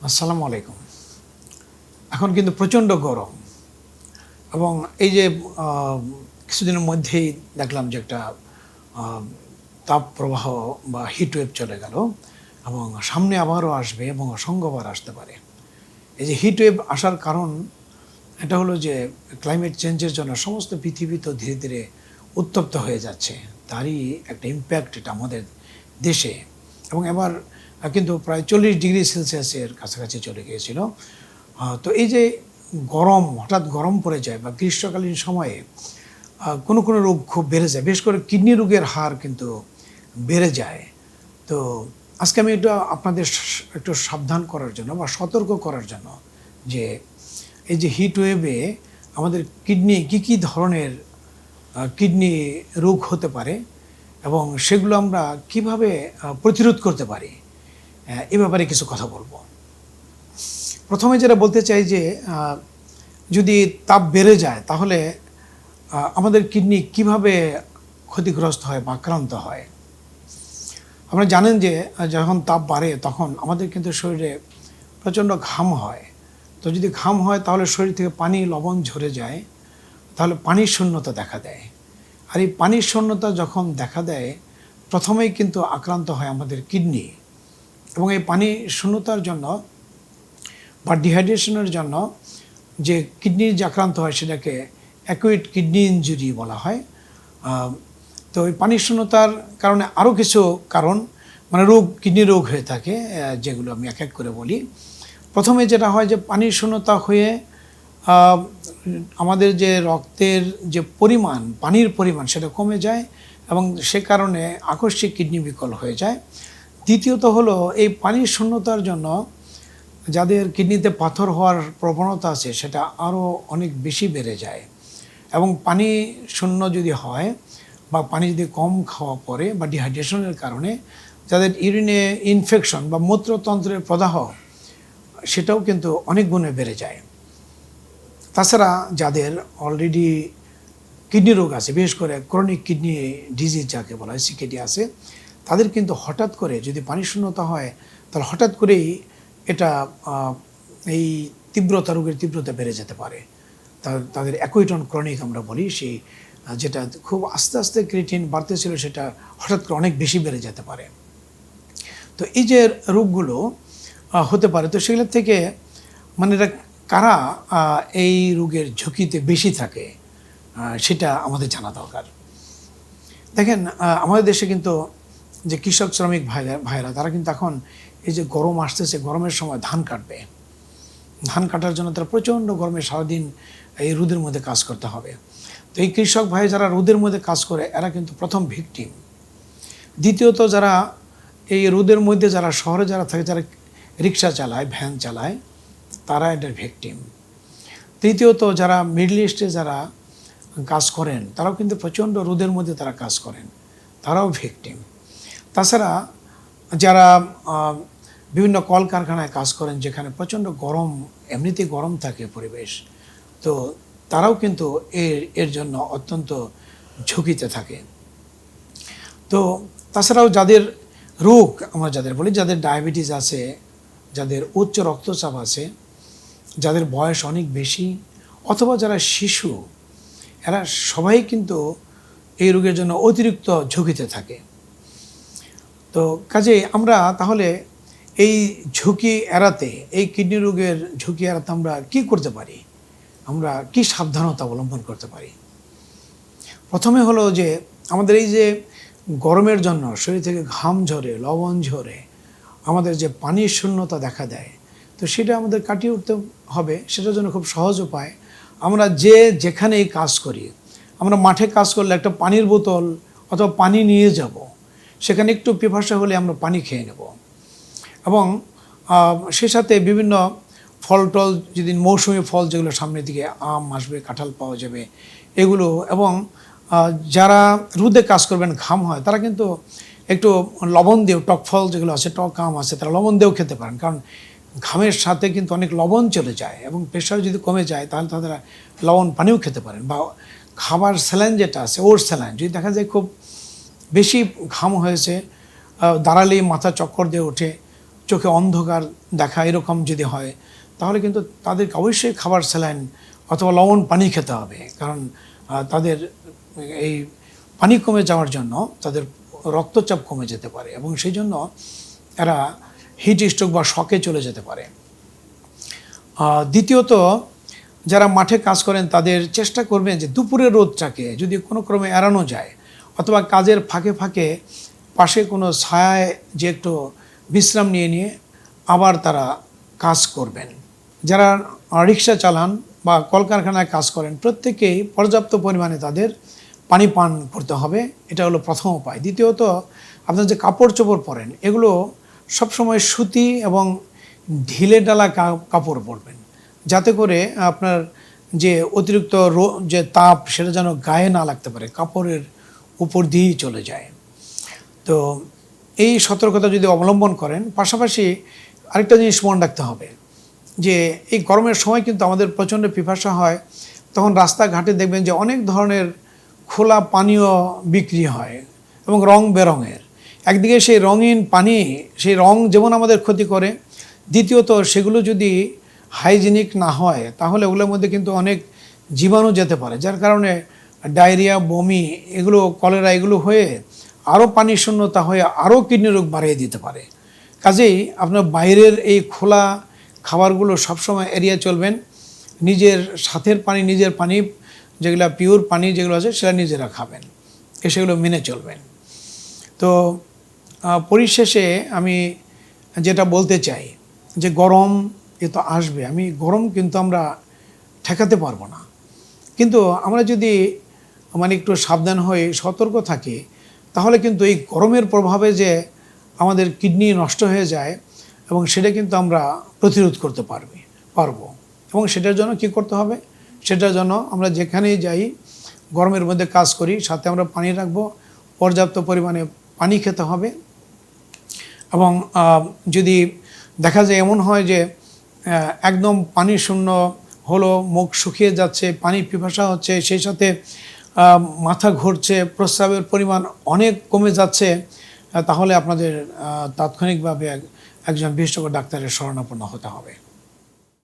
আসসালামু আলাইকুম। এখন কিন্তু প্রচণ্ড গরম এবং এই যে আ কিছুদিনের মধ্যেই দেখলাম যে একটা আ তাপপ্রবাহ বা হিট ওয়েভ চলে গেল এবং সামনে আবারও আসবে এবং অসংখ্যবার আসতে পারে। এই যে হিট ওয়েভ আসার কারণ এটা হলো যে ক্লাইমেট চেঞ্জের জন্য সমস্ত পৃথিবী তো ধীরে, ধীরে উত্তপ্ত হয়ে যাচ্ছে। তারই একটা ইমপ্যাক্ট এটা আমাদের দেশে এবং এবার কিন্তু প্রায় 40 ডিগ্রি সেলসিয়াস এর কাছাকাছি চলে গিয়েছিল। তো এই যে গরম, হঠাৎ গরম পড়ে যায় বা গ্রীষ্মকালীন সময়ে কোনো রোগ খুব বেড়ে যায়। বিশেষ করে কিডনি রোগের হার কিন্তু বেড়ে যায়। তো আজকে আমি একটু আপনাদের একটু সাবধান করার জন্য বা সতর্ক করার জন্য যে এই যে হিট ওয়েভে আমাদের কিডনি কী ধরনের কিডনি রোগ হতে পারে এবং সেগুলো আমরা কিভাবে প্রতিরোধ করতে পারি, এ ব্যাপারে কিছু কথা বলবো। প্রথমে যেটা বলতে চাই যে যদি তাপ বেড়ে যায় তাহলে আমাদের কিডনি কিভাবে ক্ষতিগ্রস্ত হয় বা আক্রান্ত হয়। আপনারা জানেন যে যখন তাপ বাড়ে তখন আমাদের কিন্তু শরীরে প্রচণ্ড ঘাম হয়। তো যদি ঘাম হয় তাহলে শরীর থেকে পানি লবণ ঝরে যায়, তাহলে পানির শূন্যতা দেখা দেয়। আর এই পানির শূন্যতা যখন দেখা দেয় প্রথমেই কিন্তু আক্রান্ত হয় আমাদের কিডনি এবং এই পানি শূন্যতার জন্য বা ডিহাইড্রেশনের জন্য যে কিডনির যে আক্রান্ত হয় সেটাকে অ্যাকুইট কিডনি ইনজুরি বলা হয়। তো এই পানির শূন্যতার কারণে আরও কিছু কারণ মানে রোগ, কিডনি রোগ হয়ে থাকে, যেগুলো আমি এক এক করে বলি। প্রথমে যেটা হয় যে পানির শূন্যতা হয়ে আমাদের যে রক্তের যে পরিমাণ, পানির পরিমাণ সেটা কমে যায় এবং সে কারণে আকস্মিক কিডনি বিকল হয়ে যায়। দ্বিতীয়ত হলো এই পানির শূন্যতার জন্য যাদের কিডনিতে পাথর হওয়ার প্রবণতা আছে সেটা আরও অনেক বেশি বেড়ে যায় এবং পানি শূন্য যদি হয় বা পানি যদি কম খাওয়া পড়ে বা ডিহাইড্রেশনের কারণে যাদের ইউরিনে ইনফেকশন বা মূত্রতন্ত্রের প্রদাহ সেটাও কিন্তু অনেক গুণে বেড়ে যায়। তাছাড়া যাদের অলরেডি কিডনি রোগ আছে, বিশেষ করে ক্রনিক কিডনি ডিজিজ যাকে বলা হয় সিকেডি আছে, তাদের কিন্তু হঠাৎ করে যদি পানি শূন্যতা হয় তাহলে হঠাৎ করেই এটা এই রোগের তীব্রতা বেড়ে যেতে পারে। তাদের অ্যাকুইট ক্রনিক আমরা বলি, সেই যেটা খুব আস্তে আস্তে ক্রিয়েটিন বাড়তেছিল সেটা হঠাৎ করে অনেক বেশি বেড়ে যেতে পারে। তো এই যে রোগগুলো হতে পারে, তো সেগুলোর থেকে মানে এটা কারা এই রোগের ঝুঁকিতে বেশি থাকে সেটা আমাদের জানা দরকার। দেখেন, আমাদের দেশে কিন্তু যে কৃষক শ্রমিক ভাইরা তারা কিন্তু এখন এই যে গরম আসতেছে, গরমের সময় ধান কাটবে। ধান কাটার জন্য তারা প্রচণ্ড গরমে সারাদিন এই রোদের মধ্যে কাজ করতে হবে। তো এই কৃষক ভাই যারা রোদের মধ্যে কাজ করে এরা কিন্তু প্রথম ভিকটিম। দ্বিতীয়ত যারা এই রোদের মধ্যে যারা শহরে যারা থাকে, যারা রিক্সা চালায়, ভ্যান চালায়, তারা এটার ভিকটিম। তৃতীয়ত যারা মিডল ইস্টে যারা কাজ করেন তারাও কিন্তু প্রচণ্ড রোদের মধ্যে তারা কাজ করেন, তারাও ভিকটিম। তাছাড়া যারা বিভিন্ন কলকারখানায় কাজ করেন যেখানে প্রচণ্ড গরম, এমনিতেই গরম থাকে পরিবেশ, তো তারাও কিন্তু এর জন্য অত্যন্ত ঝুঁকিতে থাকে। তো তাছাড়াও যাদের রোগ আমরা যাদের বলি, যাদের ডায়াবেটিস আছে, যাদের উচ্চ রক্তচাপ আছে, যাদের বয়স অনেক বেশি অথবা যারা শিশু, এরা সবাই কিন্তু এই রোগের জন্য অতিরিক্ত ঝুঁকিতে থাকে। তো কাজেই আমরা তাহলে এই ঝুঁকি এড়াতে, এই কিডনি রোগের ঝুঁকি এড়াতে আমরা কী করতে পারি, আমরা কি সাবধানতা অবলম্বন করতে পারি? প্রথমে হলো যে আমাদের এই যে গরমের জন্য শরীর থেকে ঘাম ঝরে, লবণ ঝরে, আমাদের যে পানির শূন্যতা দেখা দেয়, তো সেটা আমাদের কাটিয়ে উঠতে হবে। সেটার জন্য খুব সহজ উপায়, আমরা যেখানেই কাজ করি, আমরা মাঠে কাজ করলে একটা পানির বোতল অথবা পানি নিয়ে যাব, সেখানে একটু পিপাসা হলে আমরা পানি খেয়ে নেব এবং সে সাথে বিভিন্ন ফল টল, যদি মৌসুমি ফল যেগুলো সামনের দিকে আম আসবে, কাঁঠাল পাওয়া যাবে এগুলো, এবং যারা রোদে কাজ করবেন ঘাম হয় তারা কিন্তু একটু লবণ দিয়েও, টক ফল যেগুলো আছে, টক আম আছে, তারা লবণ দিয়েও খেতে পারেন, কারণ ঘামের সাথে কিন্তু অনেক লবণ চলে যায় এবং প্রেশার যদি কমে যায় তাহলে তারা লবণ পানিও খেতে পারেন। বা খাবার স্যালাইন যেটা আছে, ওর স্যালাইন, যদি দেখা যায় খুব বেশি ঘাম হয়েছে, দাঁড়ালেই মাথা চক্কর দিয়ে ওঠে, চোখে অন্ধকার দেখা এরকম যদি হয়, তাহলে কিন্তু তাদেরকে অবশ্যই খাবার স্যালাইন অথবা লবণ পানি খেতে হবে। কারণ তাদের এই পানি কমে যাওয়ার জন্য তাদের রক্তচাপ কমে যেতে পারে এবং সেই জন্য এরা হিট স্ট্রোক বা শকে চলে যেতে পারে। দ্বিতীয়ত, যারা মাঠে কাজ করেন তাদের চেষ্টা করবেন যে দুপুরের রোদটাকে যদি কোনো ক্রমে এড়ানো যায়, অথবা কাজের ফাঁকে ফাঁকে পাশে কোনো ছায়ায় যে একটু বিশ্রাম নিয়ে আবার তারা কাজ করবেন। যারা রিক্সা চালান বা কলকারখানায় কাজ করেন, প্রত্যেকেই পর্যাপ্ত পরিমাণে তাদের পানি পান করতে হবে। এটা হলো প্রথম উপায়। দ্বিতীয়ত, আপনার যে কাপড় চোপড় পরেন এগুলো সবসময় সুতি এবং ঢিলে ডালা কাপড় পরবেন, যাতে করে আপনার যে অতিরিক্ত যে তাপ সেটা যেন গায়ে না লাগতে পারে, কাপড়ের উপর দিয়েই চলে যায়। তো এই সতর্কতা যদি অবলম্বন করেন, পাশাপাশি আরেকটা জিনিস মনে রাখতে হবে যে এই গরমের সময় কিন্তু আমাদের প্রচণ্ড পিপাসা হয়। তখন রাস্তাঘাটে দেখবেন যে অনেক ধরনের খোলা পানীয় বিক্রি হয় এবং রং বেরঙের। একদিকে সেই রঙিন পানি, সেই রং যেমন আমাদের ক্ষতি করে, দ্বিতীয়ত সেগুলো যদি হাইজিনিক না হয় তাহলে ওগুলোর মধ্যে কিন্তু অনেক জীবাণু যেতে পারে, যার কারণে ডায়রিয়া, বমি, এগুলো কলেরা এগুলো হয়ে আরও পানি শূন্যতা হয়ে আরও কিডনি রোগ বাড়িয়ে দিতে পারে। কাজেই আপনার বাইরের এই খোলা খাবারগুলো সবসময় এড়িয়ে চলবেন। নিজের সাথের পানি, নিজের পানি যেগুলো পিওর পানি যেগুলো আছে সেটা নিজেরা খাবেন, সেগুলো মেনে চলবেন। তো পরিশেষে আমি যেটা বলতে চাই যে গরম এ তো আসবে, গরম কিন্তু আমরা ঠেকাতে পারবো না, কিন্তু আমরা যদি একটু সাবধান হয়ে সতর্ক থাকি, তাহলে কিন্তু এই গরমের প্রভাবে যে আমাদের কিডনি নষ্ট হয়ে যায় এবং সেটা কিন্তু আমরা প্রতিরোধ করতে পারবো। এবং সেটার জন্য কি করতে হবে? সেটার জন্য আমরা যেখানেই যাই, গরমের মধ্যে কাজ করি, সাথে আমরা পানি রাখবো, পর্যাপ্ত পরিমাণে পানি খেতে হবে। এবং যদি দেখা যায় এমন হয় যে একদম পানি শূন্য হলো, মুখ শুকিয়ে যাচ্ছে, পানি পিপাসা হচ্ছে, সেই সাথে মাথা ঘুরছে, প্রস্রাবের পরিমাণ অনেক কমে যাচ্ছে, তাহলে আপনাদের তাৎক্ষণিকভাবে একজন বিশেষজ্ঞ ডাক্তারের শরণাপন্ন হতে হবে।